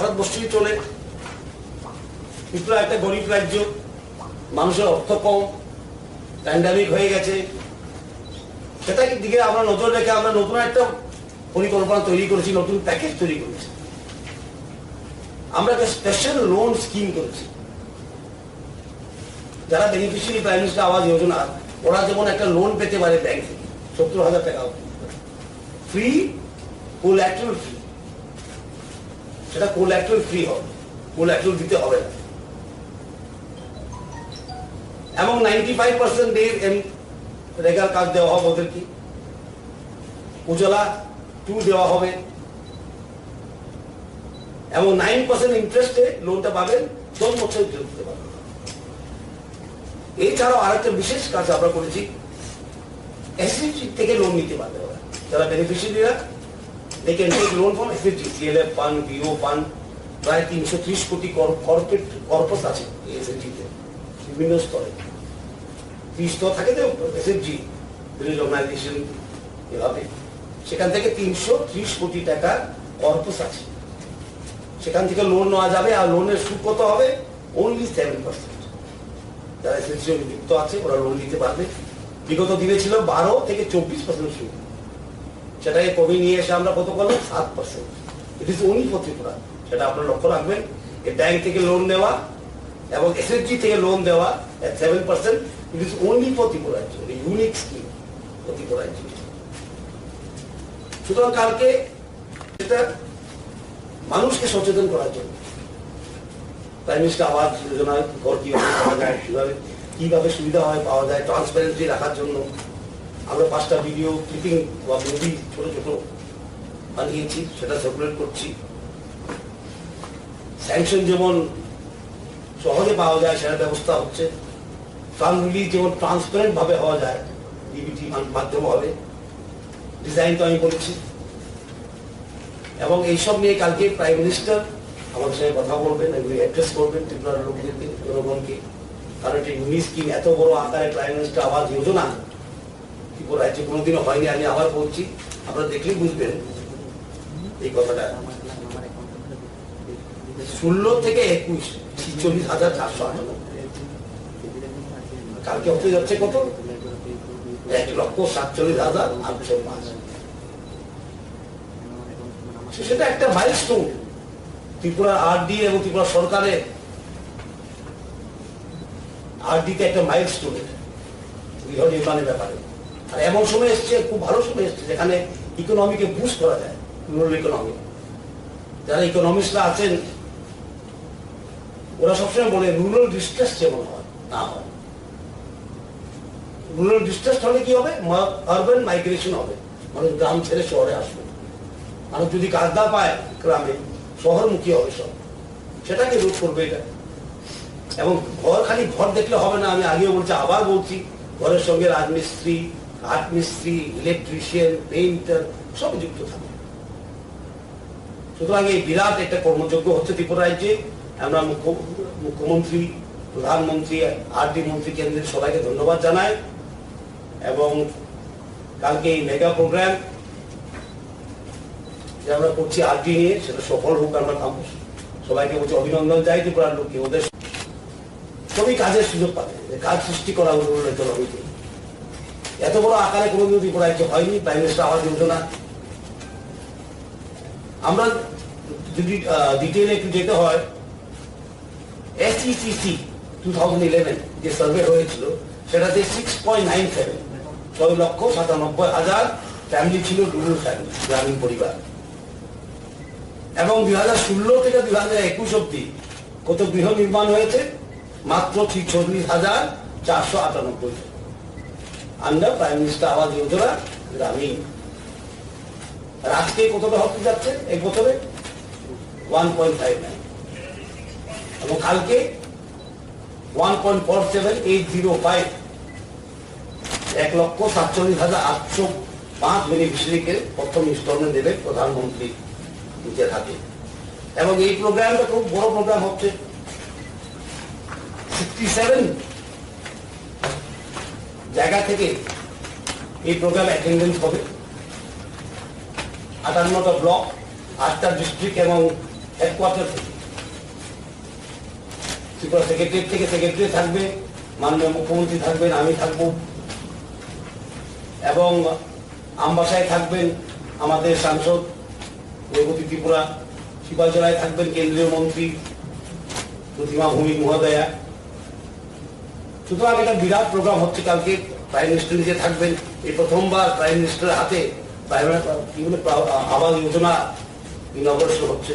ভারতবর্ষই চলে। ত্রিপুরা একটা গরিব রাজ্য, মানুষের অর্থ কম, প্যান্ডামিক হয়ে গেছে, সেটাকে দিকে আমরা নজর রেখে আমরা নতুন একটা পরিকল্পনা তৈরি করেছি, নতুন প্যাকেজ তৈরি করেছি। আমরা একটা স্পেশাল লোন স্কিম করেছি। যারা beneficiary prime minister Awas Yojana, ওরা যেমন একটা লোন পেতে পারে ব্যাংক থেকে 70,000 টাকা ফ্রি, কোল্যাটারাল ফ্রি। সেটা কোল্যাটারাল ফ্রি হবে, কোল্যাটারাল দিতে হবে না। এবং 95% রেগার কাজ দেওয়া হবে ওদেরকে। উজ্জ্বলা 2 দেওয়া হবে এবং 9% ইন্টারেস্টে লোনটা পাবেন, 10 বছর দিতে পারবেন। এছাড়াও আরেকটা বিশেষ কাজ আমরা করেছি, এসএসজি থেকে লোন নিতে পারবে ওরা, যারা বেনিফিশিয়ারিরা they can take loan from SFG, CLF fund, VO fund, প্রায় 330 কোটি কর্পোরেট কর্পাস আছে এসএফজি-তে বিভিন্ন স্তরে। 30 স্তর থাকে তো এসএফজি রিলিজ অর্গানাইজেশন, এভাবে সেখান থেকে 330 কোটি টাকা কর্পাস আছে, সেখান থেকে লোন নেওয়া যাবে। আর লোনের সুদ কত হবে? অনলি 7%। যারা এসএফজি যুক্ত আছে ওরা লোন নিতে পারবে। বিগত দিনে ছিল 12 থেকে 24% সুদ, সেটাকে কমিয়ে নিয়ে এসে আমরা কত করলাম? 7%। It is only for Tripura. সেটা আপনারা লক্ষ্য রাখবেন। এই ব্যাংক থেকে লোন নেওয়া এবং এসএসজি থেকে লোন দেওয়া 7%, it is only for Tripura, unique scheme for Tripura. সুতরাং কালকে এটা মানুষকে সচেতন করার জন্য প্রাইম মিনিস্টার আবাস যোজনা ঘর কিভাবে পাওয়া যায়, কিভাবে সুবিধা হয় পাওয়া যায়, ট্রান্সপারেন্সি রাখার জন্য আমরা 5টা ভিডিও ক্লিপিং বা মুভি ছোট ছোট বানিয়েছি, সেটা সার্কুলেট করছি। স্যাংশন যেমন সহজে পাওয়া যায় সেটার ব্যবস্থা হচ্ছে। ফান্ড রিলিজ যেমন ট্রান্সপারেন্ট ভাবে হওয়া যায়, ডিবিটি মাধ্যমে হবে, ডিজাইন তো আমি বলেছি। এবং এইসব নিয়ে কালকে প্রাইম মিনিস্টার আমাদের সঙ্গে কথা বলবেন, এগুলি অ্যাড্রেস করবেন ত্রিপুরার লোকদেরকে, জনগণকে। কারণ এটা ইউনিক স্কিম, এত বড় আকারে প্রাইম মিনিস্টার আবাস যোজনা ত্রিপুরা রাজ্যে কোনোদিনও হয়নি। আমি আবার বলছি, আপনারা দেখলেই বুঝবেন এই কথাটা। 16 থেকে 21, 46,498। কালকে হতে যাচ্ছে কত? 1,47,805। সেটা একটা মাইলস্টোন ত্রিপুরা আরডি এবং ত্রিপুরা সরকারের আরডিতে একটা মাইলস্টোন গৃহ নির্মাণের ব্যাপারে। আর এমন সময় এসছে, খুব ভালো সময় এসছে, যেখানে ইকোনমিকে বুস্ট করা যায়, রুরাল ইকোনমি। যারা ইকোনমিস্টরা আছেন ওরা সবসময় বলে রুরাল ডিস্ট্রেস যেমন হয় না হয়। রুরাল ডিস্ট্রেস হলে কি হবে? আরবান মাইগ্রেশন হবে, মানুষ গ্রাম ছেড়ে শহরে আসবে। মানুষ যদি কাজ না পায় গ্রামে, শহরমুখী হবে সব। সেটাকে রোধ করবে এটা। এবং ঘর খালি ঘর দেখলে হবে না, আমি আগেও বলছি, আবার বলছি, ঘরের সঙ্গে রাজমিস্ত্রি, কাঠ মিস্ত্রি, ইলেকট্রিশিয়ান, পেইন্টার সব যুক্ত থাকে। সুতরাং এই বিরাট একটা কর্মযজ্ঞ হচ্ছে ত্রিপুরা রাজ্যে। আমরা মুখ্যমন্ত্রী, প্রধানমন্ত্রী, আরডি মন্ত্রী, কেন্দ্রের সবাইকে ধন্যবাদ জানাই। এবং কালকে এই মেগা প্রোগ্রাম যে আমরা করছি আরডি নিয়ে, সেটা সফল হোক। আমরা সবাইকে বলছি অভিনন্দন চাই ত্রিপুরার লোককে। ওদের সবই কাজের সুযোগ পাবে, কাজ সৃষ্টি করা ইকোনমিতে। এত বড় আকারে কোনোদিন ত্রিপুরা রাজ্যে হয়নি প্রাইম মিনিস্টার আবাস যোজনা। আমরা যদি ডিটেইলে একটু যেতে হয়, SECC 2011 যে সার্ভে হয়েছিল, সেটাতে 6.97, 6,97,000 ফ্যামিলি ছিল, রুরাল ফ্যামিলি, গ্রামীণ পরিবার। এবং 2016 থেকে 2021 অব্দি কত গৃহ নির্মাণ হয়েছে? মাত্র 46,498 under prime minister Awas Yojana গ্রামীণ। আর আজকে কতটা হতে যাচ্ছে এক বছরে? 1.59। এবং কালকে 1.47805, 1,47,805 বেনিফিশিয়ারিকে প্রথম ইনস্টলমেন্ট দেবে প্রধানমন্ত্রী নিজের হাতে। এবং এই প্রোগ্রামটা খুব বড় প্রোগ্রাম হচ্ছে। 67 জায়গা থেকে এই প্রোগ্রাম অ্যাটেন্ডেন্স হবে। 58টা ব্লক, 8টা ডিস্ট্রিক্ট এবং হেডকোয়ার্টার থেকে। ত্রিপুরা সেক্রেটারিয়েট থেকে সেক্রেটারি থাকবে, মাননীয় মুখ্যমন্ত্রী থাকবেন, আমি থাকবো, এবং আমবাসায় থাকবেন আমাদের সাংসদ রেবতী ত্রিপুরা, শিবাজলায় থাকবেন কেন্দ্রীয় মন্ত্রী প্রতিমা ভৌমিক মহোদয়া। সুতরাং একটা বিরাট প্রোগ্রাম হচ্ছে কালকে। প্রাইম মিনিস্টার নিজে থাকবেন। এই প্রথমবার প্রাইম মিনিস্টারের হাতে আবাস যোজনা ইনগ্রেশন হচ্ছে।